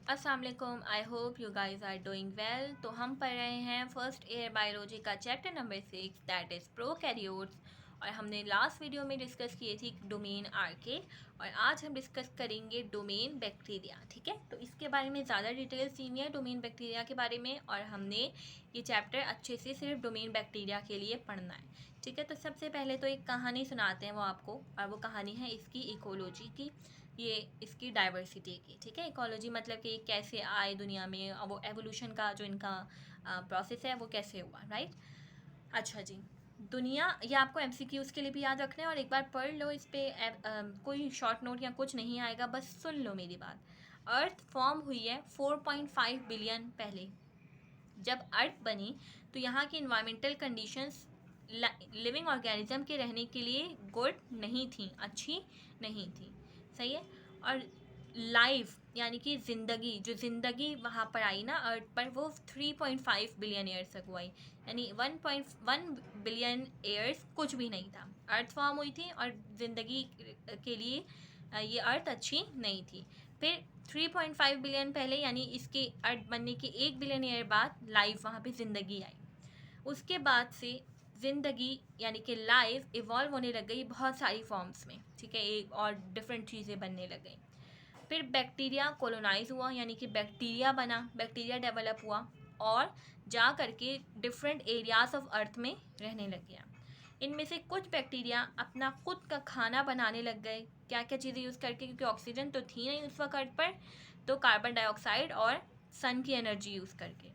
अस्सलाम वालेकुम। I hope you guys are doing well. तो हम पढ़ रहे हैं फर्स्ट ईयर बायोलॉजी का chapter number 6 that is prokaryotes. और हमने लास्ट वीडियो में डिस्कस किए थी डोमेन आर्के, और आज हम डिस्कस करेंगे डोमेन बैक्टीरिया। ठीक है, तो इसके बारे में ज़्यादा डिटेल्स सीनी है डोमेन बैक्टीरिया के बारे में, और हमने ये चैप्टर अच्छे से सिर्फ डोमेन बैक्टीरिया के लिए पढ़ना है। ठीक है, तो सबसे पहले तो एक कहानी सुनाते हैं वो आपको, और वो कहानी है इसकी इकोलॉजी की, ये इसकी डाइवर्सिटी की। ठीक है, इकोलॉजी मतलब कि कैसे आए दुनिया में, और वो एवोल्यूशन का जो इनका प्रोसेस है वो कैसे हुआ, राइट। अच्छा जी, दुनिया, ये आपको एमसीक्यूज़ के लिए भी याद रखना है, और एक बार पढ़ लो इस पर, कोई शॉर्ट नोट या कुछ नहीं आएगा, बस सुन लो मेरी बात। अर्थ फॉर्म हुई है 4.5 बिलियन पहले। जब अर्थ बनी तो यहाँ की इन्वायरमेंटल कंडीशंस लिविंग ऑर्गेनिज्म के रहने के लिए गुड नहीं थी, अच्छी नहीं थी। सही है। और लाइफ यानी कि ज़िंदगी, जो ज़िंदगी वहाँ पर आई ना अर्थ पर, वो 3.5 बिलियन ईयर्स तक आई। यानी 1.1 बिलियन ईयर्स कुछ भी नहीं था। अर्थ फॉर्म हुई थी और ज़िंदगी के लिए ये अर्थ अच्छी नहीं थी। फिर 3.5 बिलियन पहले, यानी इसके अर्थ बनने के 1 बिलियन ईयर बाद लाइफ, वहाँ पे ज़िंदगी आई। उसके बाद से ज़िंदगी यानी कि लाइफ इवॉल्व होने लग गई बहुत सारी फॉर्म्स में। ठीक है, एक और डिफरेंट चीज़ें बनने लग गई। फिर बैक्टीरिया कोलोनाइज हुआ, यानी कि बैक्टीरिया बना, बैक्टीरिया डेवलप हुआ, और जा करके डिफरेंट एरियाज ऑफ अर्थ में रहने लग गया। इनमें से कुछ बैक्टीरिया अपना खुद का खाना बनाने लग गए। क्या क्या चीज़ें यूज़ करके, क्योंकि ऑक्सीजन तो थी नहीं उस वक्त अर्थ पर, तो कार्बन डाइऑक्साइड और सन की एनर्जी यूज़ करके।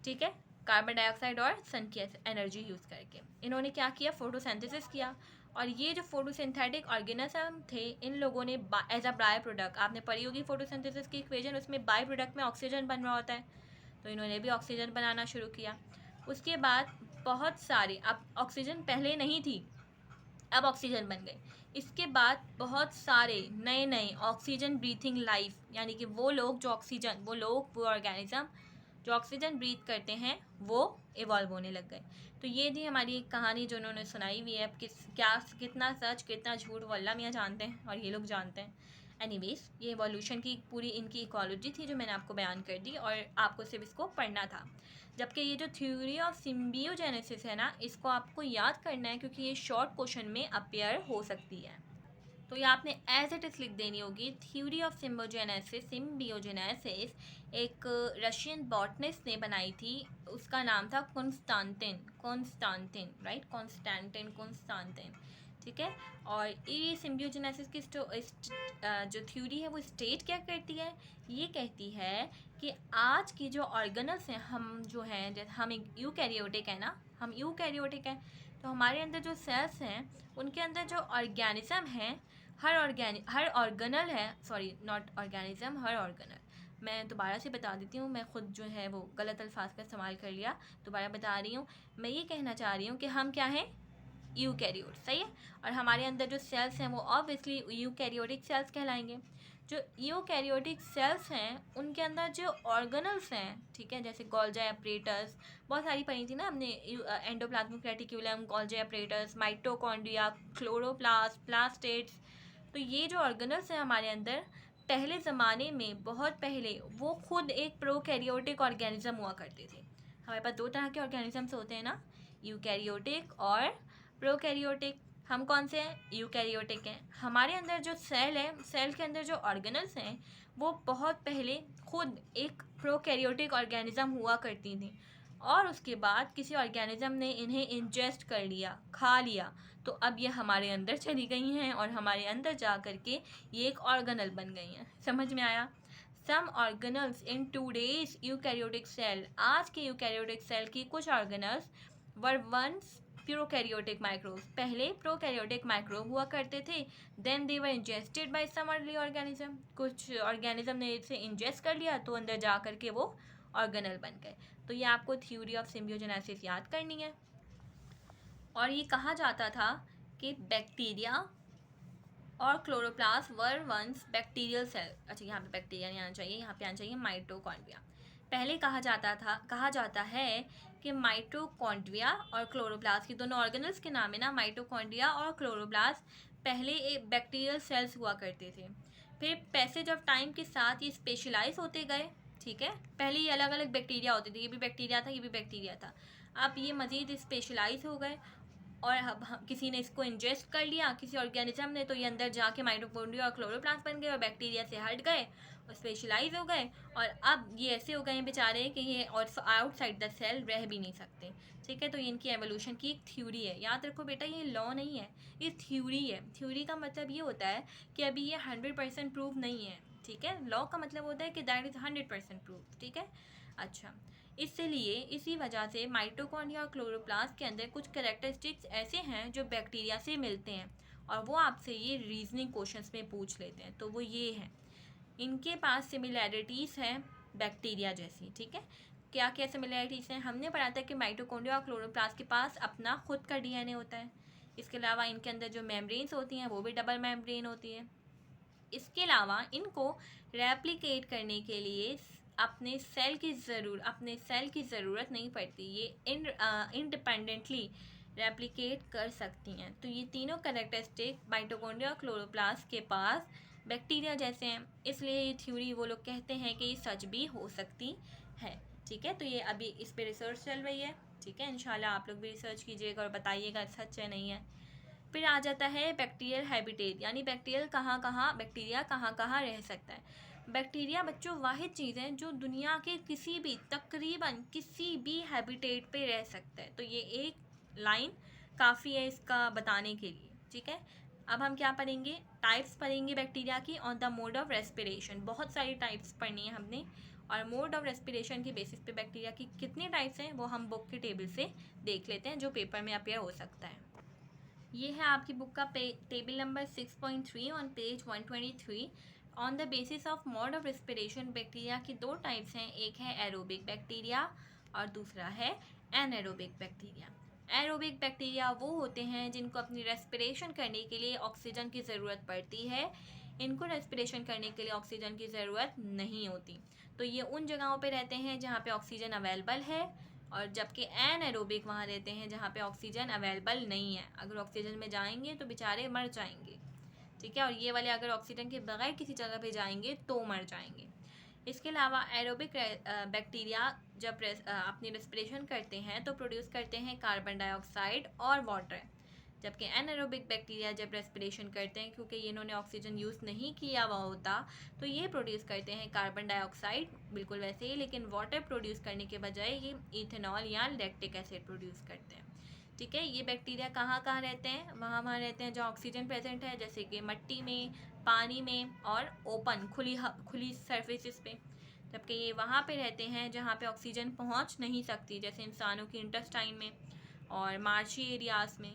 ठीक है, कार्बन डाइऑक्साइड और सन की एनर्जी यूज़ करके इन्होंने क्या किया, फोटोसिंथेसिस किया। और ये जो फोटोसिंथेटिक ऑर्गेनिज्म थे, इन लोगों ने एज अ बाय प्रोडक्ट, आपने पढ़ी होगी फोटोसिंथेसिस की इक्वेशन, उसमें बाय प्रोडक्ट में ऑक्सीजन बन रहा होता है, तो इन्होंने भी ऑक्सीजन बनाना शुरू किया। उसके बाद बहुत सारे, अब ऑक्सीजन पहले नहीं थी, अब ऑक्सीजन बन गए। इसके बाद बहुत सारे नए नए ऑक्सीजन ब्रीथिंग लाइफ, यानी कि वो लोग जो ऑक्सीजन, वो ऑर्गेनिज्म जो ऑक्सीजन ब्रीथ करते हैं, वो इवॉल्व होने लग गए। तो ये थी हमारी एक कहानी जो उन्होंने सुनाई हुई है। अब कितना सच कितना झूठ वो अल्लाह मियाँ जानते हैं, और ये लोग जानते हैं। एनीवेज, ये एवोल्यूशन की पूरी इनकी इकोलॉजी थी जो मैंने आपको बयान कर दी, और आपको सिर्फ इसको पढ़ना था। जबकि ये जो थ्योरी ऑफ सिम्बियोजेनेसिस है ना, इसको आपको याद करना है, क्योंकि ये शॉर्ट क्वेश्चन में अपेयर हो सकती है। तो ये आपने एज इट इज़ लिख देनी होगी। थ्योरी ऑफ सिम्बियोजेनेसिस एक रशियन बॉटनिस्ट ने बनाई थी, उसका नाम था कॉन्स्टेंटिन, राइट, कॉन्स्टेंटिन। ठीक है। और ये सिम्बियोजेनेसिस की जो थ्योरी है वो स्टेट क्या करती है, ये कहती है कि आज की जो ऑर्गेनल्स हैं, हम जो हैं, जैसे हम एक यूकैरियोटिक है ना, हम यूकैरियोटिक हैं, तो हमारे अंदर जो सेल्स हैं, उनके अंदर जो ऑर्गेनिज्म हैं, हर ऑर्गेनल है, sorry not organism, her organelle. मैं दोबारा से बता देती हूँ, मैं खुद जो है वो गलत अल्फाज का इस्तेमाल कर लिया, दोबारा बता रही हूँ। मैं ये कहना चाह रही हूँ कि हम क्या हैं, यूकैरियोट। सही है। और हमारे अंदर जो सेल्स हैं वो ऑब्वियसली यूकैरियोटिक सेल्स कहलाएंगे। जो यूकैरियोटिक सेल्स हैं उनके अंदर जो ऑर्गेनल्स हैं, ठीक है, जैसे गोल्जी एपरेटस, बहुत सारी पढ़ी थी ना हमने, endoplasmic reticulum, Golgi apparatus, mitochondria, chloroplast, plastids. तो ये जो ऑर्गेनल्स हैं हमारे अंदर, पहले ज़माने में, बहुत पहले, वो खुद एक प्रोकैरियोटिक ऑर्गेनिज्म हुआ करते थे। हमारे पास दो तरह के ऑर्गेनिजम्स होते हैं ना, यूकैरियोटिक और प्रोकैरियोटिक। हम कौन से हैं, यूकैरियोटिक हैं। हमारे अंदर जो सेल है, सेल के अंदर जो ऑर्गेनल्स हैं, वो बहुत पहले खुद एक प्रोकैरियोटिक ऑर्गेनिज्म हुआ करती थी, और उसके बाद किसी ऑर्गेनिज्म ने इन्हें इंजेस्ट कर लिया, खा लिया, तो अब ये हमारे अंदर चली गई हैं, और हमारे अंदर जा कर के ये एक ऑर्गेनल बन गई हैं। समझ में आया। Some organelles in today's eukaryotic cell, आज के यूकैरियोटिक सेल की कुछ organelles were once prokaryotic microbe, पहले प्रोकैरियोटिक माइक्रोब हुआ करते थे। Then they were ingested by some early organism, कुछ ऑर्गेनिज्म ने इसे इंजेस्ट कर लिया, तो अंदर जा कर के वो ऑर्गेनल बन गए। तो ये आपको थ्योरी ऑफ सिम्बियोजेनेसिस याद करनी है। और ये कहा जाता था कि बैक्टीरिया और chloroplast were once bacterial cell. अच्छा, यहाँ पे बैक्टीरिया नहीं आना चाहिए, यहाँ पे आना चाहिए माइटोकॉन्ड्रिया। पहले कहा जाता है कि माइटोकॉन्ड्रिया और क्लोरोप्लास्ट, की दोनों ऑर्गेनल्स के नाम है ना, माइटोकॉन्ड्रिया और क्लोरोप्लास्ट, पहले एक बैक्टीरियल सेल्स हुआ करते थे। फिर पैसेज ऑफ टाइम के साथ ये स्पेशलाइज होते गए, ठीक है। पहले ये अलग अलग बैक्टीरिया होते थे, ये भी बैक्टीरिया था, ये भी बैक्टीरिया था। अब ये मज़ीद स्पेशलाइज हो गए और अब किसी ने इसको इंजेस्ट कर लिया, किसी ऑर्गेनिज्म ने, तो ये अंदर जाके माइटोकॉन्ड्रिया और क्लोरोप्लास्ट बन गए और बैक्टीरिया से हट गए और स्पेशलाइज हो गए। और अब ये ऐसे हो गए हैं बेचारे कि ये और आउटसाइड द सेल रह भी नहीं सकते, ठीक है। तो ये इनकी एवोल्यूशन की एक थ्योरी है। याद रखो बेटा, ये लॉ नहीं है, ये थ्योरी है। थ्योरी का मतलब ये होता है कि अभी ये 100% प्रूव नहीं है, ठीक है। लॉ का मतलब होता है कि दैट इज़ 100% प्रूव, ठीक है। अच्छा, इसलिए इसी वजह से माइटोकॉन्ड्रिया और क्लोरोप्लास्ट के अंदर कुछ कैरेक्टरिस्टिक्स ऐसे हैं जो बैक्टीरिया से मिलते हैं और वो आपसे ये रीजनिंग क्वेश्चंस में पूछ लेते हैं। तो वो ये हैं, इनके पास सिमिलैरिटीज़ हैं बैक्टीरिया जैसी, ठीक है। क्या क्या सिमिलैरिटीज़ हैं? हमने पढ़ा था कि माइटोकॉन्ड्रिया और क्लोरोप्लास्ट के पास अपना खुद का डीएनए होता है। इसके अलावा इनके अंदर जो मेम्ब्रेन्स होती हैं वो भी डबल मेम्ब्रेन होती है। इसके अलावा इनको रेप्लिकेट करने के लिए अपने सेल की ज़रूरत नहीं पड़ती, ये इंडिपेंडेंटली रेप्लिकेट कर सकती हैं। तो ये तीनों कैरेक्टरिस्टिक माइटोकॉन्ड्रिया और क्लोरोप्लास्ट के पास बैक्टीरिया जैसे हैं, इसलिए ये थ्योरी वो लोग कहते हैं कि ये सच भी हो सकती है, ठीक है। तो ये अभी इस पर रिसर्च चल रही है, ठीक है। इंशाल्लाह आप लोग भी रिसर्च कीजिएगा और बताइएगा सच है नहीं है। फिर आ जाता है बैक्टीरियल हैबिटेट, यानी बैक्टीरिया कहाँ कहाँ रह सकता है। बैक्टीरिया बच्चों वाहिद चीज़ है जो दुनिया के किसी भी, तकरीबन किसी भी हैबिटेट पे रह सकता है। तो ये एक लाइन काफ़ी है इसका बताने के लिए, ठीक है। अब हम क्या पढ़ेंगे? टाइप्स पढ़ेंगे बैक्टीरिया की on the mode of respiration. बहुत सारी टाइप्स पढ़नी है हमने और मोड ऑफ रेस्पिरेशन के बेसिस पे बैक्टीरिया की कितने टाइप्स हैं वो हम बुक के टेबल से देख लेते हैं, जो पेपर में अपेयर हो सकता है। ये है आपकी बुक का table number 6.3 on page 123। On the basis of mode of respiration bacteria की दो टाइप्स हैं, एक है एरोबिक बैक्टीरिया और दूसरा है एनएरोबिक बैक्टीरिया। एरोबिक बैक्टीरिया वो होते हैं जिनको अपनी रेस्पिरेशन करने के लिए ऑक्सीजन की ज़रूरत पड़ती है, इनको रेस्पिरेशन करने के लिए ऑक्सीजन की ज़रूरत नहीं होती। तो ये उन जगहों पे रहते हैं जहाँ पे ऑक्सीजन अवेलेबल है, और जबकि एनएरोबिक वहाँ रहते हैं जहाँ पे ऑक्सीजन अवेलेबल नहीं है। अगर ऑक्सीजन में जाएंगे तो बेचारे मर जाएंगे, ठीक है। और ये वाले अगर ऑक्सीजन के बगैर किसी जगह पे जाएंगे तो मर जाएंगे। इसके अलावा एरोबिक बैक्टीरिया जब अपनी रेस्पिरेशन करते हैं तो प्रोड्यूस करते हैं कार्बन डाइऑक्साइड और वाटर, जबकि एनारोबिक बैक्टीरिया जब रेस्पिरेशन करते हैं, क्योंकि ये इन्होंने ऑक्सीजन यूज़ नहीं किया हुआ होता, तो ये प्रोड्यूस करते हैं कार्बन डाइऑक्साइड बिल्कुल वैसे ही, लेकिन वाटर प्रोड्यूस करने के बजाय ये इथेनॉल या लैक्टिक एसिड प्रोड्यूस करते हैं, ठीक है। ये बैक्टीरिया कहाँ कहाँ रहते हैं? वहाँ रहते हैं जहाँ ऑक्सीजन प्रेजेंट है, जैसे कि मिट्टी में, पानी में और ओपन खुली सरफेसिस पे। जबकि ये वहाँ पे रहते हैं जहाँ पे ऑक्सीजन पहुँच नहीं सकती, जैसे इंसानों की इंटेस्टाइन में और मार्शी एरियाज़ में,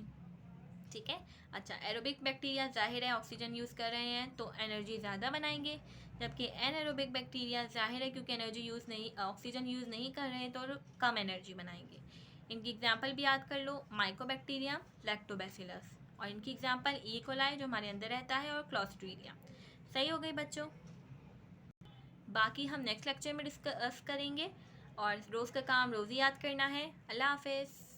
ठीक है। अच्छा, एरोबिक बैक्टीरिया जाहिर है ऑक्सीजन यूज़ कर रहे हैं तो एनर्जी ज़्यादा बनाएंगे, जबकि एनएरोबिक बैक्टीरिया जाहिर है क्योंकि ऑक्सीजन यूज़ नहीं कर रहे हैं तो कम एनर्जी बनाएंगे। इनकी एग्जांपल भी याद कर लो, माइकोबैक्टीरियम, लैक्टोबैसिलस, और इनकी एग्जांपल ई कोलाई जो हमारे अंदर रहता है और क्लॉस्ट्रीडियम। सही हो गई बच्चों? बाकी हम नेक्स्ट लेक्चर में डिस्कस करेंगे और रोज़ का काम रोज़ ही याद करना है। अल्लाह हाफिज़।